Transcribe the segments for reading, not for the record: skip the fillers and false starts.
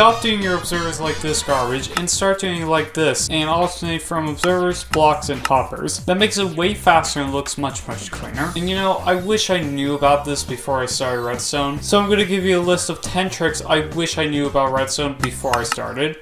Stop doing your observers like this garbage and start doing it like this, and alternate from observers, blocks, and hoppers. That makes it way faster and looks much cleaner. And you know, I wish I knew about this before I started Redstone, so I'm going to give you a list of 10 tricks I wish I knew about Redstone before I started.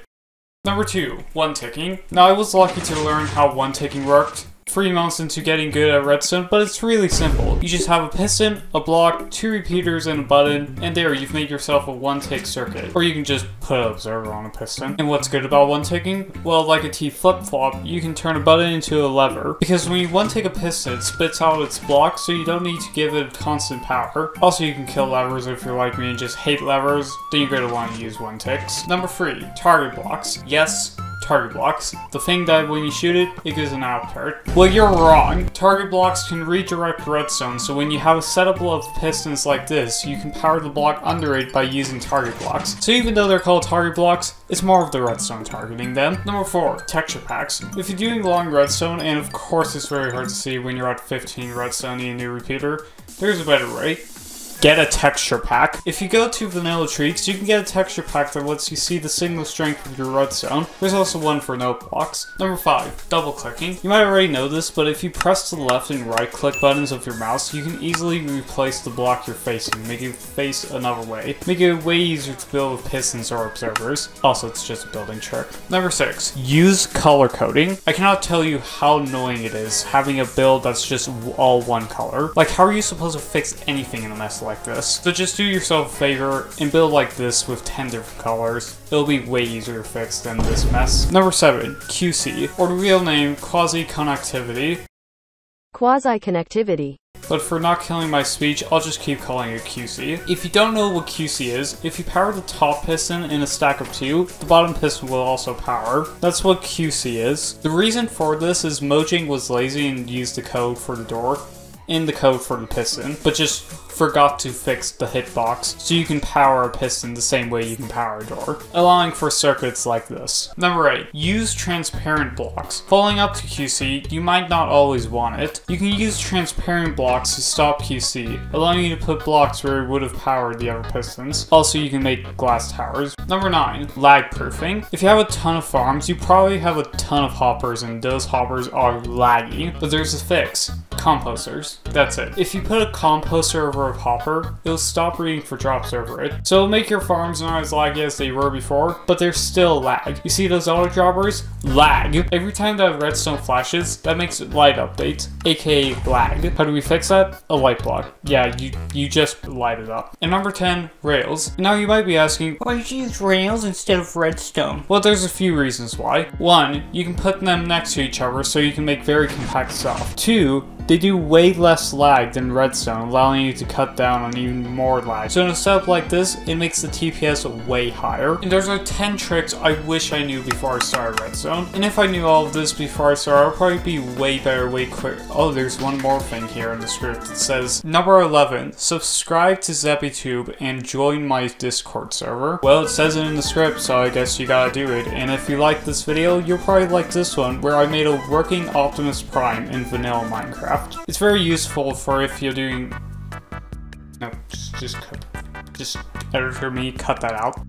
Number 2, one ticking. Now I was lucky to learn how one ticking worked 3 months into getting good at Redstone, but it's really simple. You just have a piston, a block, 2 repeaters, and a button, and there you've made yourself a one-tick circuit. Or you can just put an observer on a piston. And what's good about one-ticking? Well, like a T flip-flop, you can turn a button into a lever. Because when you one-tick a piston, it spits out its block, so you don't need to give it constant power. Also, you can kill levers if you're like me and just hate levers, then you're going to want to use one-ticks. Number 3, target blocks. Yes, target blocks. The thing that when you shoot it, it gives an output. Well, you're wrong. Target blocks can redirect redstone, so when you have a setup of pistons like this, you can power the block under it by using target blocks. So even though they're called target blocks, it's more of the redstone targeting them. Number 4, texture packs. If you're doing long redstone, and of course it's very hard to see when you're at 15 redstone in a new repeater, there's a better way. Get a texture pack. If you go to Vanilla Treats, you can get a texture pack that lets you see the signal strength of your redstone. There's also one for note blocks. Number 5, double clicking. You might already know this, but if you press the left and right click buttons of your mouse, you can easily replace the block you're facing, making it face another way. Make it way easier to build with pistons or observers. Also, it's just a building trick. Number 6, use color coding. I cannot tell you how annoying it is having a build that's just all one color. Like, how are you supposed to fix anything in a mess like this? So just do yourself a favor and build like this with 10 different colors. It'll be way easier to fix than this mess. Number 7, QC, or the real name, quasi-connectivity. Quasi-connectivity. But for not killing my speech, I'll just keep calling it QC. If you don't know what QC is, if you power the top piston in a stack of 2, the bottom piston will also power. That's what QC is. The reason for this is Mojang was lazy and used the code for the door in the code for the piston, but just forgot to fix the hitbox so you can power a piston the same way you can power a door, allowing for circuits like this. Number 8, use transparent blocks. Following up to QC, you might not always want it. You can use transparent blocks to stop QC, allowing you to put blocks where it would have powered the other pistons. Also, you can make glass towers. Number 9, lag proofing. If you have a ton of farms, you probably have a ton of hoppers, and those hoppers are laggy, but there's a fix. Composters. That's it. If you put a composter over a hopper, it'll stop reading for drops over it. So it'll make your farms not as laggy as they were before, but they're still lag. You see those auto droppers? Lag. Every time that redstone flashes, that makes it light updates, aka lag. How do we fix that? A light block. Yeah, you just light it up. And number 10, rails. Now you might be asking, why did you use rails instead of redstone? Well, there's a few reasons why. 1, you can put them next to each other so you can make very compact stuff. 2, they do way less lag than redstone, allowing you to cut down on even more lag. So in a setup like this, it makes the TPS way higher. And there's like 10 tricks I wish I knew before I started redstone. And if I knew all of this before I started, I'd probably be way better, way quicker. Oh, there's one more thing here in the script. It says, number 11, subscribe to ZeppyTube and join my Discord server. Well, it says it in the script, so I guess you gotta do it. And if you like this video, you'll probably like this one, where I made a working Optimus Prime in vanilla Minecraft. It's very useful for if you're doing... No, just editor me, cut that out.